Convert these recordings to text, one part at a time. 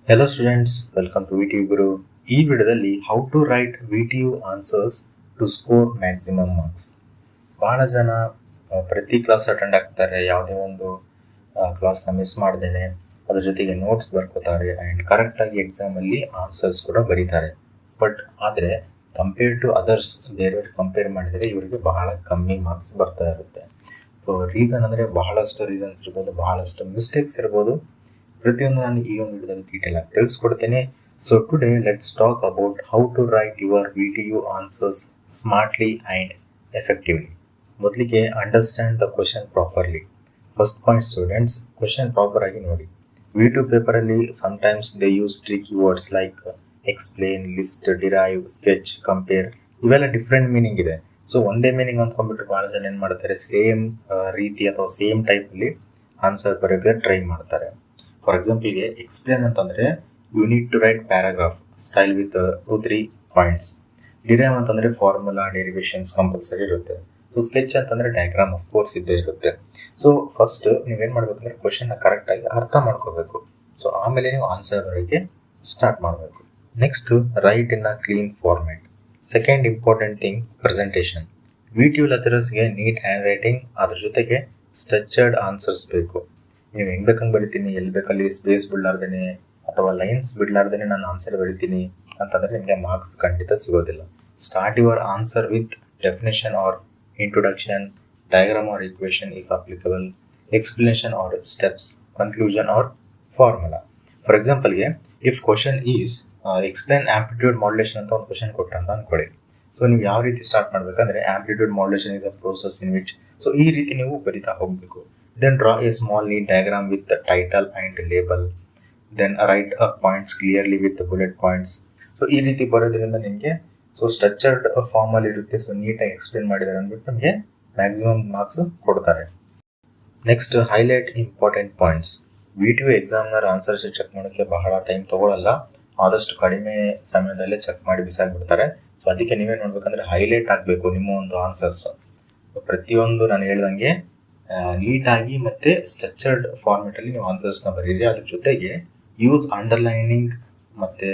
Hello students, welcome to VTU Guru. ಈ ವಿಡಿಯೋದಲ್ಲಿ how to write VTU answers to score maximum marks. ಬಹಳ ಜನ ಪ್ರತಿ ಕ್ಲಾಸ್ ಅಟೆಂಡ್ ಆಗ್ತಾರೆ, ಯಾವುದೇ ಒಂದು ಕ್ಲಾಸ್ನ ಮಿಸ್ ಮಾಡ್ದೇನೆ ಅದ್ರ ಜೊತೆಗೆ ನೋಟ್ಸ್ ಬರ್ಕೋತಾರೆ ಆ್ಯಂಡ್ ಕರೆಕ್ಟಾಗಿ ಎಕ್ಸಾಮಲ್ಲಿ ಆನ್ಸರ್ಸ್ ಕೂಡ ಬರೀತಾರೆ. ಬಟ್ ಆದರೆ ಕಂಪೇರ್ ಟು ಅದರ್ಸ್, ಬೇರೆಯವ್ರಿಗೆ ಕಂಪೇರ್ ಮಾಡಿದರೆ ಇವರಿಗೆ ಬಹಳ ಕಮ್ಮಿ ಮಾರ್ಕ್ಸ್ ಬರ್ತಾ ಇರುತ್ತೆ. ಸೊ ರೀಸನ್ ಅಂದರೆ ಬಹಳಷ್ಟು ರೀಸನ್ಸ್ ಇರ್ಬೋದು, ಬಹಳಷ್ಟು ಮಿಸ್ಟೇಕ್ಸ್ ಇರ್ಬೋದು. ಪ್ರತಿಯೊಂದು ನಾನು ಈ ಒಂದು ವಿಡಿಯೋದಲ್ಲಿ ಡೀಟೇಲ್ ಆಗಿ ತಿಳಿಸ್ಕೊಡ್ತೇನೆ. So today let's talk about how to write your VTU answers smartly and effectively. ಮೊದಲಿಗೆ understand the question properly. First point students, question proper ಆಗಿ ನೋಡಿ. VTU ಪೇಪರಲ್ಲಿ sometimes they use tricky words like explain, list, derive, sketch, compare. ಇವೆಲ್ಲ different meaning ಇದೆ. So ಒಂದೇ meaning ಅಂದ್ಕೊಂಡ್ಬಿಟ್ಟು ಭಾಳ ಜನ ಏನು ಮಾಡ್ತಾರೆ, ಸೇಮ್ ರೀತಿ ಅಥವಾ ಸೇಮ್ ಟೈಪಲ್ಲಿ ಆನ್ಸರ್ ಬರೋಕ್ಕೆ ಟ್ರೈ ಮಾಡ್ತಾರೆ. ಫಾರ್ ಎಕ್ಸಾಂಪಲ್ಗೆ ಎಕ್ಸ್ಪ್ಲೇನ್ ಅಂತಂದರೆ you need to write paragraph style with 2-3 points. Derive ಅಂತಂದರೆ ಫಾರ್ಮುಲಾ, ಡೆರಿವೇಷನ್ಸ್ ಕಂಪಲ್ಸರಿ ಇರುತ್ತೆ. ಸೊ ಸ್ಕೆಚ್ ಅಂತಂದರೆ ಡಯಾಗ್ರಾಮ್ ಆಫ್ ಕೋರ್ಸ್ ಇದ್ದೇ ಇರುತ್ತೆ. ಸೊ ಫಸ್ಟ್ ನೀವೇನು ಮಾಡಬೇಕಂದ್ರೆ ಕ್ವಶನ್ನ ಕರೆಕ್ಟಾಗಿ ಅರ್ಥ ಮಾಡ್ಕೋಬೇಕು. ಸೊ ಆಮೇಲೆ ನೀವು ಆನ್ಸರ್ ಬರೋಕ್ಕೆ ಸ್ಟಾರ್ಟ್ ಮಾಡಬೇಕು. Next, write in a clean format. Second important thing, presentation. VTU ಲೆಕ್ಚರರ್ಸ್ಗೆ ನೀಟ್ ಹ್ಯಾಂಡ್ ರೈಟಿಂಗ್, ಅದ್ರ ಜೊತೆಗೆ ಸ್ಟ್ರಕ್ಚರ್ಡ್ ಆನ್ಸರ್ಸ್ ಬೇಕು. ನೀವು ಹೆಂಗೆ ಬೇಕಂಗೆ ಬರಿತೀನಿ, ಎಲ್ಲಿ ಬೇಕಲ್ಲಿ ಸ್ಪೇಸ್ ಬಿಡ್ಲಾರ್ದೇನೆ ಅಥವಾ ಲೈನ್ಸ್ ಬಿಡ್ಲಾರ್ದೇನೆ ನಾನು ಆನ್ಸರ್ ಬರಿತೀನಿ ಅಂತಂದರೆ ನಿಮಗೆ ಮಾರ್ಕ್ಸ್ ಖಂಡಿತ ಸಿಗೋದಿಲ್ಲ. Start your answer with definition or introduction, diagram or equation if applicable, explanation or steps, conclusion or formula. For ಎಕ್ಸಾಂಪಲ್ಗೆ if question is explain amplitude modulation ಅಂತ ಒಂದು ಕ್ವಶನ್ ಕೊಟ್ಟರೆ ಅಂತ ಅಂದ್ಕೊಳ್ಳಿ. ಸೊ ನೀವು ಯಾವ ರೀತಿ ಸ್ಟಾರ್ಟ್ ಮಾಡಬೇಕಂದ್ರೆ amplitude modulation is a process in which, so ಈ ರೀತಿ ನೀವು ಬರಿತಾ ಹೋಗಬೇಕು. Then draw a small neat diagram with the title and label. Then write points clearly with the bullet points. So ಈ ರೀತಿ ಬರೋದ್ರಿಂದ ನಿಮಗೆ ಸ್ಟ್ರಕ್ಚರ್ಡ್ ಫಾರ್ಮಲ್ಲಿ ಇರುತ್ತೆ. ಸೊ ನೀಟಾಗಿ ಎಕ್ಸ್ಪ್ಲೇನ್ ಮಾಡಿದ್ದಾರೆ ಅಂದ್ಬಿಟ್ಟು ನಮಗೆ ಮ್ಯಾಕ್ಸಿಮಮ್ ಮಾರ್ಕ್ಸ್ ಕೊಡ್ತಾರೆ. Next, highlight important points. VTU examiner answer sheet check ಮಾಡೋಕ್ಕೆ ಬಹಳ ಟೈಮ್ ತೊಗೊಳ್ಳಲ್ಲ, ಆದಷ್ಟು ಕಡಿಮೆ ಸಮಯದಲ್ಲೇ ಚೆಕ್ ಮಾಡಿ ಬಿಸಾಕ್ಬಿಡ್ತಾರೆ. ಸೊ ಅದಕ್ಕೆ ನೀವೇನು ಮಾಡ್ಬೇಕಂದ್ರೆ ಹೈಲೈಟ್ ಆಗಬೇಕು ನಿಮ್ಮ ಒಂದು ಆನ್ಸರ್ಸ್. ಪ್ರತಿಯೊಂದು ನಾನು ಹೇಳ್ದಂಗೆ ನೀಟಾಗಿ ಮತ್ತು ಸ್ಟ್ರಕ್ಚರ್ಡ್ ಫಾರ್ಮೆಟಲ್ಲಿ ನೀವು ಆನ್ಸರ್ಸ್ನ ಬರೀರಿ. ಅದ್ರ ಜೊತೆಗೆ ಯೂಸ್ ಅಂಡರ್ಲೈನಿಂಗ್ ಮತ್ತು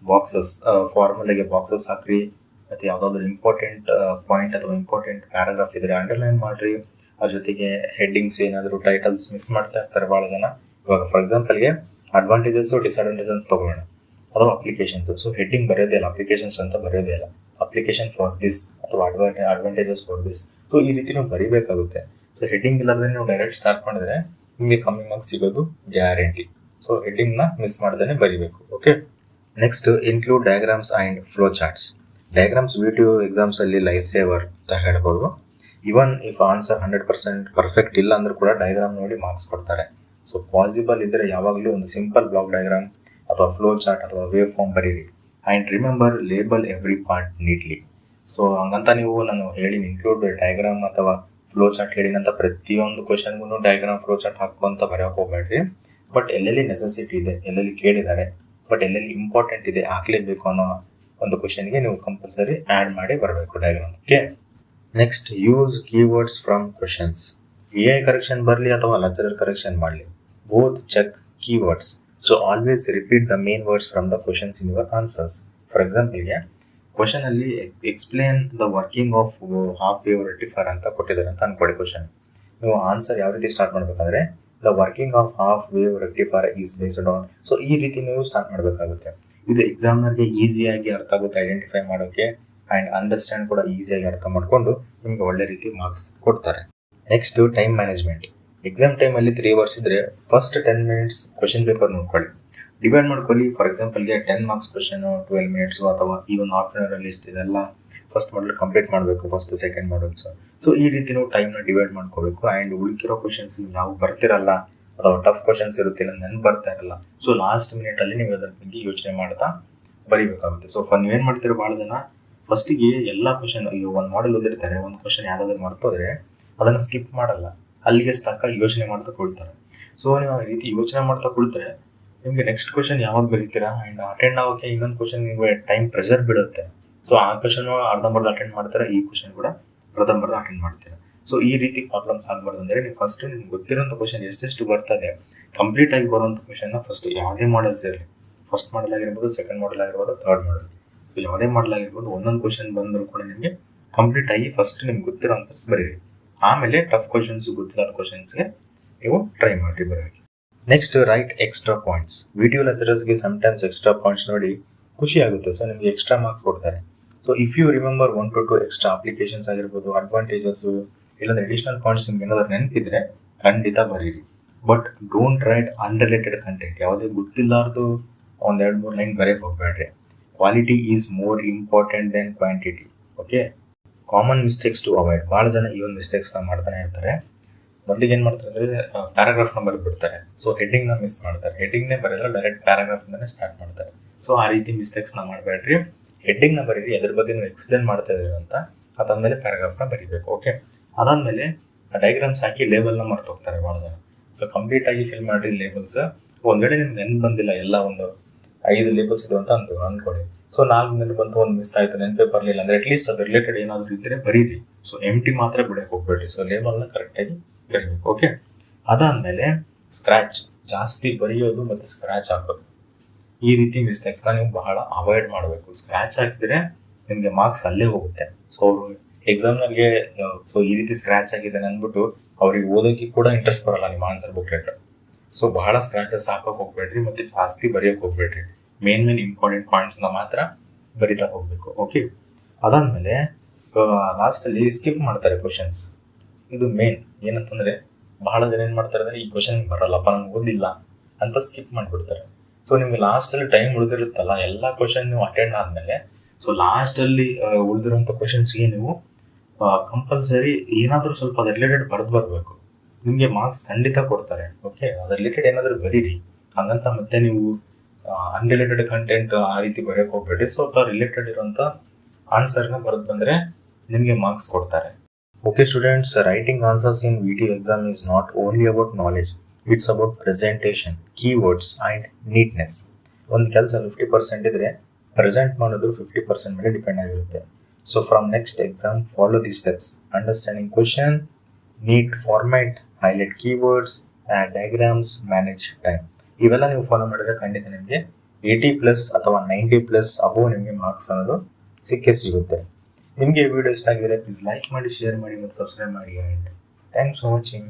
ಬಾಕ್ಸಸ್, ಫಾರ್ಮುಲಾಗೆ ಬಾಕ್ಸಸ್ ಹಾಕ್ರಿ. ಮತ್ತು ಯಾವುದಾದ್ರೂ ಇಂಪಾರ್ಟೆಂಟ್ ಪಾಯಿಂಟ್ ಅಥವಾ ಇಂಪಾರ್ಟೆಂಟ್ ಪ್ಯಾರಾಗ್ರಾಫ್ ಇದ್ದರೆ ಅಂಡರ್ಲೈನ್ ಮಾಡಿರಿ. ಅದ್ರ ಜೊತೆಗೆ ಹೆಡ್ಡಿಂಗ್ಸ್, ಏನಾದರೂ ಟೈಟಲ್ಸ್ ಮಿಸ್ ಮಾಡ್ತಾ ಇರ್ತಾರೆ ಭಾಳ ಜನ. ಇವಾಗ ಫಾರ್ ಎಕ್ಸಾಂಪಲ್ಗೆ ಅಡ್ವಾಂಟೇಜಸ್ಸು ಡಿಸ್ಅಡ್ವಾಂಟೇಜಸ್ ಅಂತ ತೊಗೊಳ್ಳೋಣ, ಅಥವಾ ಅಪ್ಲಿಕೇಶನ್ಸು. ಸೊ ಹೆಡ್ಡಿಂಗ್ ಬರೋದೇ ಇಲ್ಲ, ಅಪ್ಲಿಕೇಶನ್ಸ್ ಅಂತ ಬರೋದೇ ಇಲ್ಲ, ಅಪ್ಲಿಕೇಶನ್ ಫಾರ್ ದಿಸ್ ಅಥವಾ ಅಡ್ವಾಂಟೇಜಸ್ ಫಾರ್ ದಿಸ್. ಸೊ ಈ ರೀತಿ ನಾವು ಬರೀಬೇಕಾಗುತ್ತೆ. ಸೊ ಹೆಡ್ಡಿಂಗ್ ಇಲ್ಲದೇ ನೀವು ಡೈರೆಕ್ಟ್ ಸ್ಟಾರ್ಟ್ ಮಾಡಿದ್ರೆ ನಿಮಗೆ ಕಮ್ಮಿ ಮಾರ್ಕ್ಸ್ ಸಿಗೋದು ಗ್ಯಾರಂಟಿ. ಸೊ ಹೆಡ್ಡಿಂಗ್ನ ಮಿಸ್ ಮಾಡ್ದೇ ಬರೀಬೇಕು. Okay. Next, include diagrams and flow charts. Diagrams VTU ಎಕ್ಸಾಮ್ಸಲ್ಲಿ ಲೈಫ್ ಸೇವರ್ ಅಂತ ಹೇಳ್ಬೋದು. ಇವನ್ ಇಫ್ ಆನ್ಸರ್ 100% ಪರ್ಫೆಕ್ಟ್ ಇಲ್ಲ ಅಂದರೂ ಕೂಡ ಡಯಾಗ್ರಾಮ್ ನೋಡಿ ಮಾರ್ಕ್ಸ್ ಕೊಡ್ತಾರೆ. ಸೊ ಪಾಸಿಬಲ್ ಇದ್ದರೆ ಯಾವಾಗಲೂ ಒಂದು ಸಿಂಪಲ್ ಬ್ಲಾಕ್ ಡಯಾಗ್ರಾಮ್ ಅಥವಾ ಫ್ಲೋ ಚಾರ್ಟ್ ಅಥವಾ ವೇವ್ ಫಾರ್ಮ್ ಬರೀರಿ. And remember label every part neatly. So ಹಂಗಂತ ನೀವು ನಾನು ಹೇಳಿನಿ ಇನ್ಕ್ಲೂಡ್ ಡಯಾಗ್ರಾಮ್ ಅಥವಾ ಫ್ಲೋ ಚಾರ್ಟ್ ಹೇಳಿನಂತ ಪ್ರತಿಯೊಂದು ಕ್ವಶನ್ಗೂ ಡಯಾಗ್ರಾಮ್ ಫ್ಲೋ ಚಾರ್ಟ್ ಹಾಕುವಂತ ಬರೆಯೋಕೆ ಹೋಗಬೇಡ್ರಿ. ಬಟ್ ಎಲ್ಲೆಲ್ಲಿ ನೆಸೆಸಿಟಿ ಇದೆ, ಎಲ್ಲೆಲ್ಲಿ ಕೇಳಿದ್ದಾರೆ, ಬಟ್ ಎಲ್ಲೆಲ್ಲಿ ಇಂಪಾರ್ಟೆಂಟ್ ಇದೆ ಹಾಕ್ಲೇಬೇಕು ಅನ್ನೋ ಒಂದು ಕ್ವಶನ್ಗೆ ನೀವು ಕಂಪಲ್ಸರಿ ಆ್ಯಡ್ ಮಾಡಿ ಬರಬೇಕು diagram. Okay. Next, use keywords from questions. AI correction ಬರಲಿ ಅಥವಾ ಲೆಕ್ಚರರ್ ಕರೆಕ್ಷನ್ ಮಾಡಲಿ, both check keywords. So always repeat the main words from the questions in your answers. For ಎಕ್ಸಾಂಪಲ್ಗೆ ಕ್ವಶನಲ್ಲಿ explain the working of half wave rectifier ಅಂತ ಕೊಟ್ಟಿದ್ದಾರೆ ಅಂತ ಅನ್ಕೊಳ್ಳಿ question. ನೀವು ಆನ್ಸರ್ ಯಾವ ರೀತಿ ಸ್ಟಾರ್ಟ್ ಮಾಡಬೇಕಂದ್ರೆ the working of half wave rectifier is based on. So ಈ ರೀತಿ ನೀವು ಸ್ಟಾರ್ಟ್ ಮಾಡಬೇಕಾಗುತ್ತೆ. ಇದು ಎಕ್ಸಾಮ್ನರ್ಗೆ ಈಸಿಯಾಗಿ ಅರ್ಥ ಆಗುತ್ತೆ, ಐಡೆಂಟಿಫೈ ಮಾಡೋಕ್ಕೆ ಆ್ಯಂಡ್ ಅಂಡರ್ಸ್ಟ್ಯಾಂಡ್ ಕೂಡ ಈಸಿಯಾಗಿ ಅರ್ಥ ಮಾಡಿಕೊಂಡು ನಿಮಗೆ ಒಳ್ಳೆ ರೀತಿ ಮಾರ್ಕ್ಸ್ ಕೊಡ್ತಾರೆ. Next, time management. ಎಕ್ಸಾಮ್ ಟೈಮಲ್ಲಿ 3 ಅವರ್ಸ್ ಇದ್ದರೆ ಫಸ್ಟ್ 10 ಮಿನಿಟ್ಸ್ ಕ್ವಶನ್ ಪೇಪರ್ ನೋಡ್ಕೊಳ್ಳಿ, ಡಿವೈಡ್ ಮಾಡ್ಕೊಳ್ಳಿ. ಫಾರ್ ಎಕ್ಸಾಂಪಲ್ಗೆ 10 ಮಾರ್ಕ್ಸ್ ಕ್ವಶನು 12 ಮಿನಿಟ್ಸು ಅಥವಾ ಈ ಒಂದು ಹಾಫ್ ಆನ್ ಅವರಲ್ಲಿ ಇದೆಲ್ಲ ಫಸ್ಟ್ ಮಾಡಲ್ ಕಂಪ್ಲೀಟ್ ಮಾಡಬೇಕು, ಫಸ್ಟ್ ಸೆಕೆಂಡ್ ಮಾಡಲ್ಸು. ಸೊ ಈ ರೀತಿ ನಾವು ಟೈಮ್ನ ಡಿವೈಡ್ ಮಾಡ್ಕೋಬೇಕು. ಆ್ಯಂಡ್ ಉಳಿಕಿರೋ ಕ್ವಶನ್ಸ್ ಯಾವ ಬರ್ತಿರಲ್ಲ ಅಥವಾ ಟಫ್ ಕ್ವಶನ್ಸ್ ಇರುತ್ತಿಲ್ಲ, ನೆನ್ಪು ಬರ್ತಾ ಇರಲ್ಲ. ಸೊ ಲಾಸ್ಟ್ ಮಿನಿಟಲ್ಲಿ ನೀವು ಅದ್ರ ಬಗ್ಗೆ ಯೋಚನೆ ಮಾಡ್ತಾ ಬರೀಬೇಕಾಗುತ್ತೆ. ಸೊ ನೀವೇನು ಮಾಡ್ತೀರೋ ಭಾಳ ಜನ ಫಸ್ಟಿಗೆ ಎಲ್ಲ ಕ್ವಶನ್, ಈಗ ಒಂದು ಮಾಡಲ್ ಓದಿರ್ತಾರೆ, ಒಂದು ಕ್ವಶನ್ ಯಾವುದಾದ್ರೂ ಮರ್ತೋದ್ರೆ ಅದನ್ನು ಸ್ಕಿಪ್ ಮಾಡಲ್ಲ, ಅಲ್ಲಿಗೆ ಸ್ಟಕ್ಕಾಗಿ ಯೋಚನೆ ಮಾಡ್ತಾ ಕೊಡ್ತಾರೆ. ಸೊ ನೀವು ಆ ರೀತಿ ಯೋಚನೆ ಮಾಡ್ತಾ ಕೊಡ್ತಾರೆ, ನಿಮಗೆ ನೆಕ್ಸ್ಟ್ ಕ್ವಶನ್ ಯಾವಾಗ ಬರೀತೀರಾ ಆ್ಯಂಡ್ ಅಟೆಂಡ್ ಆಗೋಕ್ಕೆ ಇನ್ನೊಂದು ಕ್ವಶನ್ ನಿಮಗೆ ಟೈಮ್ ಪ್ರೆಷರ್ ಬೀಳುತ್ತೆ. ಸೊ ಆ ಕ್ವಶನು ಅರ್ಧಂಬರ್ಧ ಅಟೆಂಡ್ ಮಾಡ್ತಾರೆ, ಈ ಕ್ವಶನ್ ಕೂಡ ಅರ್ಧಂಬರ್ಧ ಅಟೆಂಡ್ ಮಾಡ್ತೀರಾ. ಸೊ ಈ ರೀತಿ ಪ್ರಾಬ್ಲಮ್ಸ್ ಆಗಬಾರ್ದು ಅಂದರೆ ನೀವು ಫಸ್ಟ್ ನಿಮ್ಗೆ ಗೊತ್ತಿರೋಂಥ ಕ್ವಶನ್ ಎಷ್ಟೆಷ್ಟು ಬರ್ತದೆ ಕಂಪ್ಲೀಟ್ ಆಗಿ ಬರುವಂಥ ಕ್ವಶನ್ನ ಫಸ್ಟ್ ಯಾವುದೇ ಮಾಡಲ್ಸ್ ಇರಲಿ ಫಸ್ಟ್ ಮಾಡಲ್ ಆಗಿರ್ಬೋದು, ಸೆಕೆಂಡ್ ಮಾಡಲ್ ಆಗಿರ್ಬೋದು, ಥರ್ಡ್ ಮಾಡಲ್. ಸೊ ಯಾವುದೇ ಮಾಡಲ್ ಆಗಿರ್ಬೋದು, ಒಂದೊಂದು ಕ್ವಶನ್ ಬಂದರೂ ಕೂಡ ನಿಮಗೆ ಕಂಪ್ಲೀಟ್ ಆಗಿ ಫಸ್ಟ್ ನಿಮ್ಗೆ ಗೊತ್ತಿರೋ ಆನ್ಸರ್ಸ್ ಬರೀರಿ. ಆಮೇಲೆ ಟಫ್ ಕ್ವಶನ್ಸ್, ಗೊತ್ತಿರೋ ಕ್ವಶನ್ಸ್ಗೆ ನೀವು ಟ್ರೈ ಮಾಡಿ ಬರೋಕ್ಕೆ. Next, write extra points. Video ಲೆಕ್ಚರರ್ಸ್ಗೆ ಸಮ್ಟೈಮ್ಸ್ ಎಕ್ಸ್ಟ್ರಾ ಪಾಯಿಂಟ್ಸ್ ನೋಡಿ ಖುಷಿ ಆಗುತ್ತೆ. ಸೊ ನಿಮಗೆ ಎಕ್ಸ್ಟ್ರಾ ಮಾರ್ಕ್ಸ್ ಕೊಡ್ತಾರೆ. So if you remember 1 to 2 extra applications ಆಗಿರ್ಬೋದು, ಅಡ್ವಾಂಟೇಜಸ್, ಇಲ್ಲಾಂದ್ರೆ ಅಡಿಷನಲ್ ಪಾಯಿಂಟ್ಸ್ ನಿಮ್ಗೆ ಏನಾದ್ರು ನೆನಪಿದ್ರೆ ಖಂಡಿತ ಬರೀರಿ. But don't write unrelated content. ಯಾವುದೇ ಗೊತ್ತಿಲ್ಲಾರ್ದು ಒಂದು 2-3 ಲೈನ್ ಬರೆಯಕ್ಕೆ ಹೋಗ್ಬೇಡ್ರಿ. Quality is more important than quantity. Okay. Common mistakes to avoid. ಭಾಳ ಜನ ಈ ಒಂದು ಮಿಸ್ಟೇಕ್ಸ್ನ ಮಾಡ್ತಾನೆ ಇರ್ತಾರೆ. ಮೊದಲಿಗೆ ಏನು ಮಾಡ್ತಾರೆ ಅಂದರೆ ಪ್ಯಾರಾಗ್ರಾಫ್ನ ಬರೆದ್ಬಿಡ್ತಾರೆ. ಸೊ ಹೆಡ್ಡಿಂಗ್ನ ಮಿಸ್ ಮಾಡ್ತಾರೆ. ಹೆಡ್ಡಿಂಗ್ನೇ ಬರೆದ್ರೆ ಡೈರೆಕ್ಟ್ ಪ್ಯಾರಾಗ್ರಾಫ್ಯಿಂದನೇ ಸ್ಟಾರ್ಟ್ ಮಾಡ್ತಾರೆ. ಸೊ ಆ ರೀತಿ ಮಿಸ್ಟೇಕ್ಸ್ನ ಮಾಡಬೇಡ್ರಿ. ಹೆಡ್ಡಿಂಗ್ನ ಬರೀರಿ, ಅದ್ರ ಬಗ್ಗೆ ನೀವು ಎಕ್ಸ್ಪ್ಲೇನ್ ಮಾಡ್ತಾ ಇದ್ದೀರಿ ಅಂತ. ಅದಾದಮೇಲೆ ಪ್ಯಾರಾಗ್ರಾಫ್ನ ಬರೀಬೇಕು. ಓಕೆ. ಅದಾದಮೇಲೆ ಡಯಾಗ್ರಾಮ್ಸ್ ಹಾಕಿ ಲೇಬಲ್ನ ಮರ್ತು ಹೋಗ್ತಾರೆ ಭಾಳ ಜನ. ಸೊ ಕಂಪ್ಲೀಟಾಗಿ ಫಿಲ್ ಮಾಡಿರಿ ಲೇಬಲ್ಸ್. ಒಂದು ವೇಳೆ ನಿಮ್ಗೆ ನೆನಪು ಬಂದಿಲ್ಲ, ಎಲ್ಲ ಒಂದು 5 ಲೇಬಲ್ಸ್ ಇದು ಅಂತ ಅನ್ಕೊಳ್ಳಿ. ಸೊ 4 ನೆನಪು ಬಂತು, ಒಂದು ಮಿಸ್ ಆಯಿತು, ನೆನಪೇ ಬರಲಿಲ್ಲ ಅಂದರೆ ಅಟ್ಲೀಸ್ಟ್ ಅದು ರಿಲೇಟೆಡ್ ಏನಾದರೂ ಇದ್ದರೆ ಬರೀರಿ. ಸೊ ಎಂಟಿ ಮಾತ್ರ ಬಿಡಕ್ಕೆ ಹೋಗ್ಬೇಡ್ರಿ. ಸೊ ಲೇಬಲ್ನ ಕರೆಕ್ಟಾಗಿ ಬರೀಬೇಕು. ಓಕೆ. ಅದಾದಮೇಲೆ ಸ್ಕ್ರ್ಯಾಚ್, ಜಾಸ್ತಿ ಬರೆಯೋದು ಮತ್ತು ಸ್ಕ್ರ್ಯಾಚ್ ಹಾಕೋದು, ಈ ರೀತಿ ಮಿಸ್ಟೇಕ್ಸ್ನ ನೀವು ಬಹಳ ಅವಾಯ್ಡ್ ಮಾಡಬೇಕು. ಸ್ಕ್ರ್ಯಾಚ್ ಹಾಕಿದ್ರೆ ನಿಮಗೆ ಮಾರ್ಕ್ಸ್ ಅಲ್ಲೇ ಹೋಗುತ್ತೆ. ಸೊ ಅವರು ಎಕ್ಸಾಮ್ನವ್ರಿಗೆ ಸೊ ಈ ರೀತಿ ಸ್ಕ್ರ್ಯಾಚ್ ಆಗಿದೆ ಅಂದ್ಬಿಟ್ಟು ಅವ್ರಿಗೆ ಓದೋಕ್ಕೆ ಕೂಡ ಇಂಟ್ರೆಸ್ಟ್ ಬರಲ್ಲ ನಿಮ್ಮ ಆನ್ಸರ್ ಬುಕ್ಲೆಟ್. ಸೊ ಬಹಳ ಸ್ಕ್ರ್ಯಾಚಸ್ ಹಾಕೋಕೆ ಹೋಗ್ಬೇಡ್ರಿ ಮತ್ತು ಜಾಸ್ತಿ ಬರೆಯೋಕೆ ಹೋಗ್ಬೇಡ್ರಿ. ಮೇನ್ ಇಂಪಾರ್ಟೆಂಟ್ ಪಾಯಿಂಟ್ಸ್ನ ಮಾತ್ರ ಬರಿತಾ ಹೋಗಬೇಕು. ಓಕೆ. ಅದಾದಮೇಲೆ ಲಾಸ್ಟಲ್ಲಿ ಸ್ಕಿಪ್ ಮಾಡ್ತಾರೆ ಕ್ವಶನ್ಸ್. ಇದು ಮೇನ್ ಏನಂತಂದರೆ, ಬಹಳ ಜನ ಏನು ಮಾಡ್ತಾರೆ ಅಂದರೆ ಈ ಕ್ವಶನ್ ಬರಲ್ಲಪ್ಪ, ನಂಗೆ ಓದಿಲ್ಲ ಅಂತ ಸ್ಕಿಪ್ ಮಾಡಿಬಿಡ್ತಾರೆ. ಸೊ ನಿಮಗೆ ಲಾಸ್ಟಲ್ಲಿ ಟೈಮ್ ಉಳಿದಿರುತ್ತಲ್ಲ, ಎಲ್ಲ ಕ್ವಶನ್ ನೀವು ಅಟೆಂಡ್ ಆದಮೇಲೆ ಸೊ ಲಾಸ್ಟಲ್ಲಿ ಉಳಿದಿರುವಂಥ ಕ್ವಶನ್ಸ್ಗೆ ನೀವು ಕಂಪಲ್ಸರಿ ಏನಾದರೂ ಸ್ವಲ್ಪ ಅದು ರಿಲೇಟೆಡ್ ಬರೆದು ಬರಬೇಕು. ನಿಮಗೆ ಮಾರ್ಕ್ಸ್ ಖಂಡಿತ ಕೊಡ್ತಾರೆ. ಓಕೆ. ಅದು ರಿಲೇಟೆಡ್ ಏನಾದರೂ ಬರೀರಿ. ಹಾಗಂತ ಮತ್ತೆ ನೀವು ಅನ್ರಿಲೇಟೆಡ್ ಕಂಟೆಂಟ್ ಆ ರೀತಿ ಬರೆಯೋಕೆ ಹೋಗ್ಬೇಡಿ. ಸ್ವಲ್ಪ ರಿಲೇಟೆಡ್ ಇರೋಂಥ ಆನ್ಸರ್ನ ಬರೆದು ಬಂದರೆ ನಿಮಗೆ ಮಾರ್ಕ್ಸ್ ಕೊಡ್ತಾರೆ. Okay students, writing answers in video exam is not only about knowledge, it's about presentation, keywords and neatness. ಒಂದು ಕೆಲಸ 50% ಇದ್ದರೆ ಪ್ರೆಸೆಂಟ್ ಮಾಡೋದು 50% ಮೇಲೆ ಡಿಪೆಂಡ್ ಆಗಿರುತ್ತೆ. So from next exam follow the steps: understanding question, neat format, highlight keywords, diagrams, manage time. ಇವೆಲ್ಲ ನೀವು follow ಮಾಡಿದ್ರೆ ಖಂಡಿತ ನಿಮಗೆ 80+ ಅಥವಾ 90+ ಅಬೋವ್ ನಿಮಗೆ ಮಾರ್ಕ್ಸ್ ಅನ್ನೋದು ಸಿಕ್ಕೇ ಸಿಗುತ್ತೆ. ನಿಮಗೆ ವಿಡಿಯೋ ಇಷ್ಟ ಆಗಿದ್ರೆ ಪ್ಲೀಸ್ ಲೈಕ್ ಮಾಡಿ, ಶೇರ್ ಮಾಡಿ ಮತ್ತು ಸಬ್ಸ್ಕ್ರೈಬ್ ಮಾಡಿ. And thanks for watching.